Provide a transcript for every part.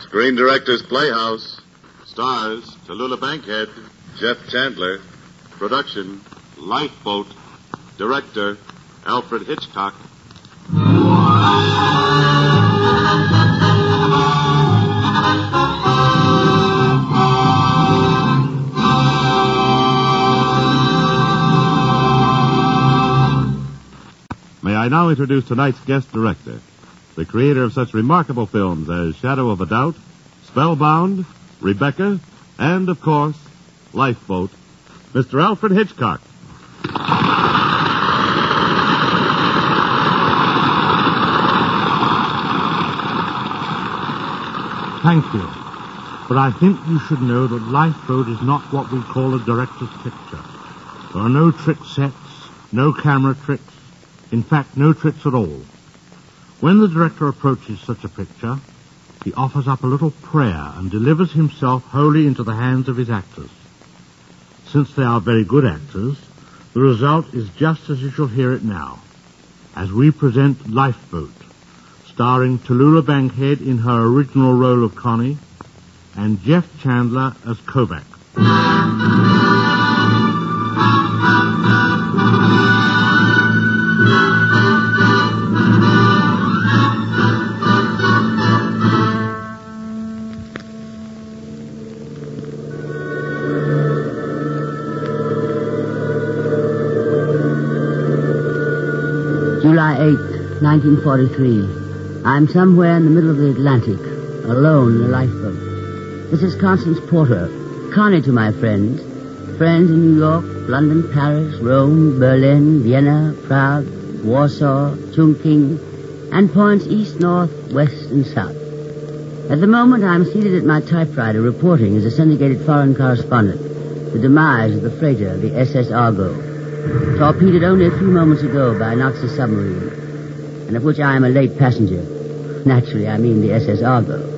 Screen Directors Playhouse. Stars, Tallulah Bankhead, Jeff Chandler. Production, Lifeboat. Director, Alfred Hitchcock. May I now introduce tonight's guest director, the creator of such remarkable films as Shadow of a Doubt, Spellbound, Rebecca, and, of course, Lifeboat, Mr. Alfred Hitchcock. Thank you. But I think you should know that Lifeboat is not what we call a director's picture. There are no trick sets, no camera tricks. In fact, no tricks at all. When the director approaches such a picture, he offers up a little prayer and delivers himself wholly into the hands of his actors. Since they are very good actors, the result is just as you shall hear it now, as we present Lifeboat, starring Tallulah Bankhead in her original role of Connie, and Jeff Chandler as Kovac. July 8th, 1943. I'm somewhere in the middle of the Atlantic, alone in a lifeboat. This is Constance Porter, Connie to my friends. Friends in New York, London, Paris, Rome, Berlin, Vienna, Prague, Warsaw, Chongqing, and points east, north, west, and south. At the moment, I'm seated at my typewriter reporting as a syndicated foreign correspondent the demise of the freighter, the SS Argo, torpedoed only a few moments ago by a Nazi submarine, and of which I am a late passenger. Naturally, I mean the SS Argo.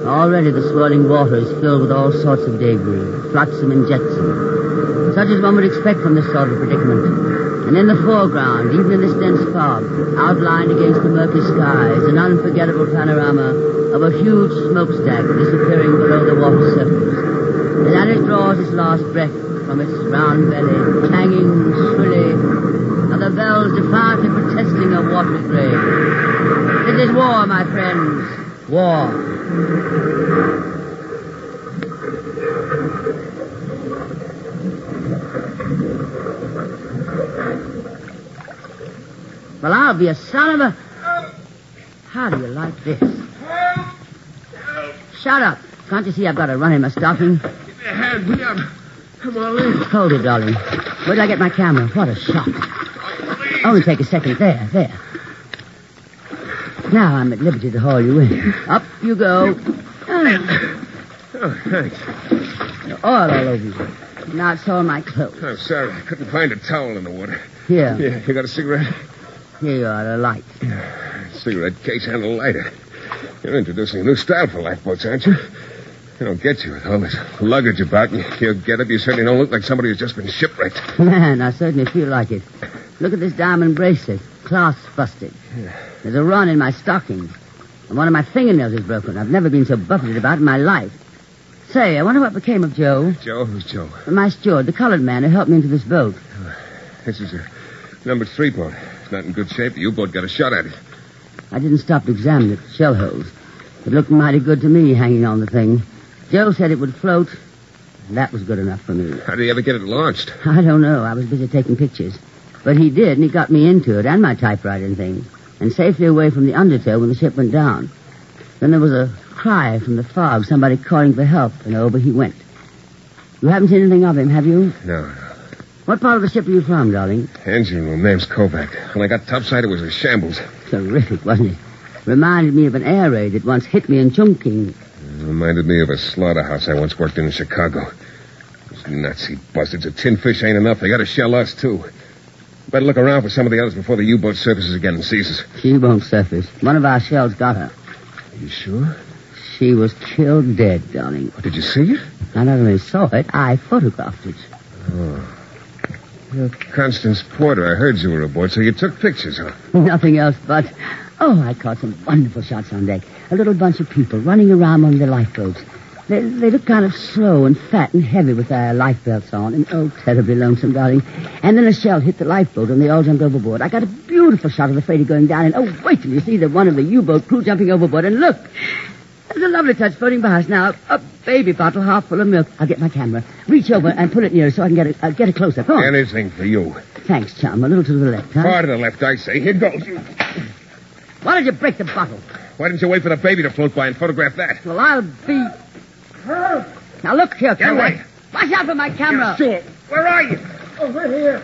Already the swirling water is filled with all sorts of debris, flotsam and jetsam, such as one would expect from this sort of predicament. And in the foreground, even in this dense fog, outlined against the murky sky, is an unforgettable panorama of a huge smokestack disappearing below the water surface. And as it draws its last breath from its round belly, clanging shrilly, are the bells defiantly protesting a watery grave. This is war, my friends. War. Well, I'll be a son of a... How do you like this? Shut up. Can't you see I've got a run in my stocking? Hand me up. I'm all in. Hold it, darling. Where did I get my camera? What a shot. Only take a second. There. Now I'm at liberty to haul you in. Up you go. Oh, thanks. Oil all over you. Now it's all my clothes. I'm sorry. I couldn't find a towel in the water. Here. Yeah, you got a cigarette? Here you are, a light. Cigarette case and a lighter. You're introducing a new style for lifeboats, aren't you? They don't get you with all this luggage about, and you get up, you certainly don't look like somebody who's just been shipwrecked. Man, I certainly feel like it. Look at this diamond bracelet. Clasp busted. There's a run in my stockings. And one of my fingernails is broken. I've never been so buffeted about in my life. Say, I wonder what became of Joe. Joe? Who's Joe? My steward, the colored man who helped me into this boat. This is a number 3 boat. It's not in good shape. The U-boat got a shot at it. I didn't stop to examine it. Shell holes. It looked mighty good to me hanging on the thing. Joe said it would float. And that was good enough for me. How did he ever get it launched? I don't know. I was busy taking pictures. But he did, and he got me into it and my typewriter and things. And safely away from the undertow when the ship went down. Then there was a cry from the fog, somebody calling for help, and over he went. You haven't seen anything of him, have you? No. What part of the ship are you from, darling? Engine room. Name's Kovac. When I got topside, it was a shambles. Terrific, wasn't it? Reminded me of an air raid that once hit me in Chongqing. It reminded me of a slaughterhouse I once worked in Chicago. Those Nazi bastards. A tin fish ain't enough. They got to shell us, too. Better look around for some of the others before the U-boat surfaces again and sees us. She won't surface. One of our shells got her. You sure? She was killed dead, darling. Did you see it? I not only saw it, I photographed it. Oh. Well, Constance Porter, I heard you were aboard, so you took pictures, huh? Nothing else but... Oh, I caught some wonderful shots on deck. a little bunch of people running around on their lifeboats. They look kind of slow and fat and heavy with their life belts on. And, oh, terribly lonesome, darling. And then a shell hit the lifeboat and they all jumped overboard. I got a beautiful shot of the freighter going down. And, oh, wait till you see the one of the U-boat crew jumping overboard. And look, there's a lovely touch floating by us now. A baby bottle half full of milk. I'll get my camera. Reach over and put it near so I can get a close-up. Go on. Anything for you. Thanks, chum. A little to the left, huh? Far to the left, I say. Here goes. Why did you break the bottle? Why didn't you wait for the baby to float by and photograph that? Well, I'll be... Now, look here, Get away. Watch out for my camera. Yeah, sure. Where are you? Over here.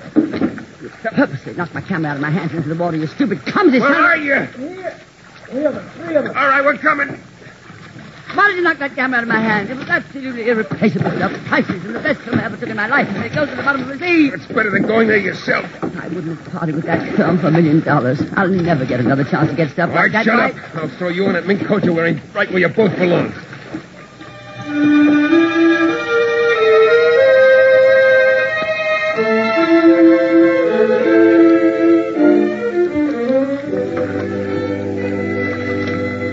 You purposely knocked my camera out of my hands into the water, you stupid clumsy Where son. are you? Here. Three of them. All right, we're coming. Why did you knock that camera out of my hands? It was absolutely irreplaceable stuff. Priceless and the best film I ever took in my life. And it goes to the bottom of the sea. It's better than going there yourself. I wouldn't have parted with that film for $1 million. I'll never get another chance to get stuff All like right, that. shut up. I'll throw you in that mink coat you're wearing right where you both belong.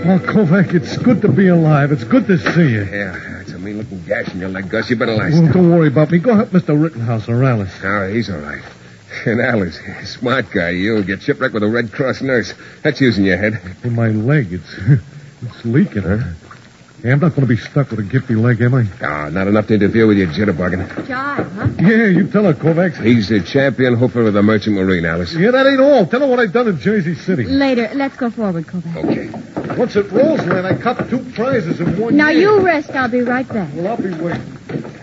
Oh, Kovac, it's good to be alive. It's good to see you. Yeah, it's a mean-looking gash in your leg, Gus. You better lie Well, still. don't worry about me. Go help Mr. Rittenhouse or Alice. Oh, he's all right. And Alice, smart guy, you'll get shipwrecked with a Red Cross nurse. That's using your head. In my leg, it's leaking, huh? Hey, I'm not going to be stuck with a gimpy leg, am I? Oh, not enough to interfere with your jitterbugging. Jive, huh? Yeah, you tell her, Kovacs. He's the champion hoofer of the Merchant Marine, Alice. Yeah, that ain't all. Tell her what I've done in Jersey City. Later. Let's go forward, Kovac. Okay. Once at Roseland, I copped 2 prizes in 1 Now, year. you rest. I'll be right back. Well, I'll be waiting.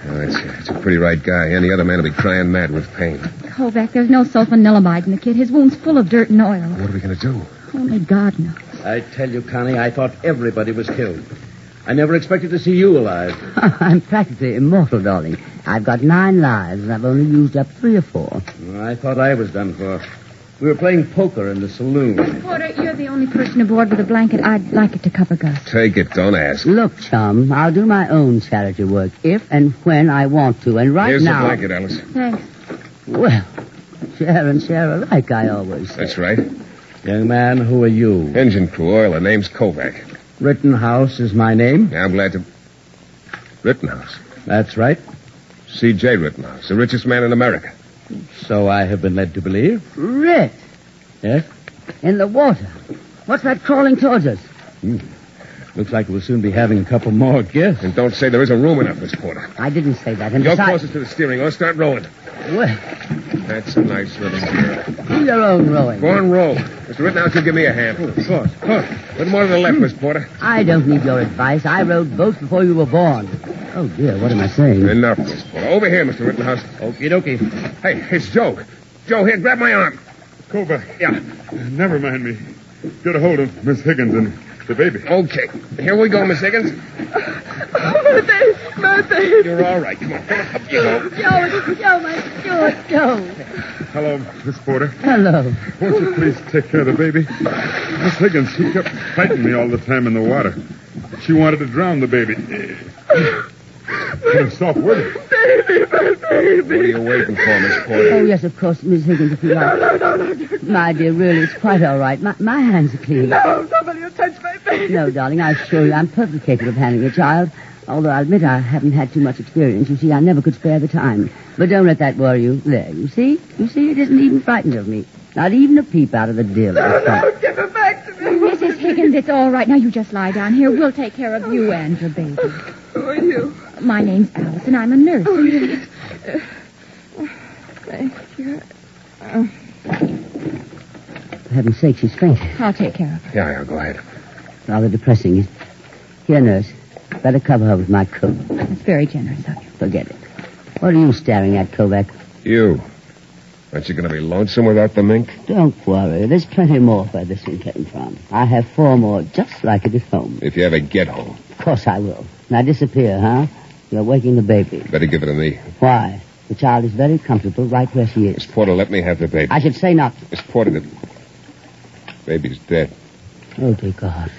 Oh, that's a pretty right guy. Any other man will be crying mad with pain. Kovac, there's no sulfonilamide in the kid. His wound's full of dirt and oil. What are we going to do? Only God knows. I tell you, Connie, I thought everybody was killed. I never expected to see you alive. I'm practically immortal, darling. I've got 9 lives, and I've only used up 3 or 4. I thought I was done for. We were playing poker in the saloon. Porter, you're the only person aboard with a blanket. I'd like it to cover Gus. Take it. Don't ask. Look, chum, I'll do my own charity work if and when I want to. And right Here's now... the blanket, Alice. Thanks. Well, share and share alike, I always say. That's right. Young man, who are you? Engine crew oil. The name's Kovac. Rittenhouse is my name. Yeah, I'm glad to... Rittenhouse. That's right. C.J. Rittenhouse, the richest man in America. So I have been led to believe. Rit, Yes? in the water. What's that crawling towards us? Looks like we'll soon be having a couple more guests. And don't say there isn't room enough, Miss Porter. I didn't say that. And You're besides... closest to the steering. Let's start rowing. Well, That's a nice little girl. do your own rowing. Go on, row. Mr. Rittenhouse, you give me a hand. Of course. A little more to the left, Miss Porter. I don't need your advice. I rowed boats before you were born. Oh, dear, what am I saying? Enough, Miss Porter. Over here, Mr. Rittenhouse. Okie dokie. Hey, it's Joe. Joe, here, grab my arm. Kovac, Yeah. never mind me. Get a hold of Miss Higgins and the baby. Okay. Here we go, Miss Higgins. My baby. You're all right. Come on. Up you go. Joe, my Stuart, Joe. Hello, Miss Porter. Hello. Won't you please take care of the baby? Miss Higgins, she kept fighting me all the time in the water. She wanted to drown the baby. Put her soft word. What are you waiting for, Miss Porter? Oh, yes, of course, Miss Higgins, if you like. No. My dear, really, it's quite all right. My hands are clean. No, nobody will touch my baby. No, darling, I assure you I'm perfectly capable of handling a child. Although I admit I haven't had too much experience. You see, I never could spare the time. But don't let that worry you. There, you see? You see, it isn't even frightened of me. Not even a peep out of the dill. Give her back to me. Mrs. Higgins, it's all right. Now, you just lie down here. We'll take care of you and your baby. Who are you? My name's Alice, and I'm a nurse. Oh, yes. Thank you. For heaven's sake, she's fainted. I'll take care of her. Yeah, go ahead. Rather depressing. Here, nurse. Better cover her with my coat. That's very generous of you. Forget it. What are you staring at, Kovac? You. Aren't you going to be lonesome without the mink? Don't worry. There's plenty more where this one came from. I have 4 more just like it at home. If you ever get home. Of course I will. Now disappear, huh? You're waking the baby. Better give it to me. Why? The child is very comfortable right where she is. Miss Porter, let me have the baby. I should say not. Miss Porter, the baby's dead. Oh, dear God.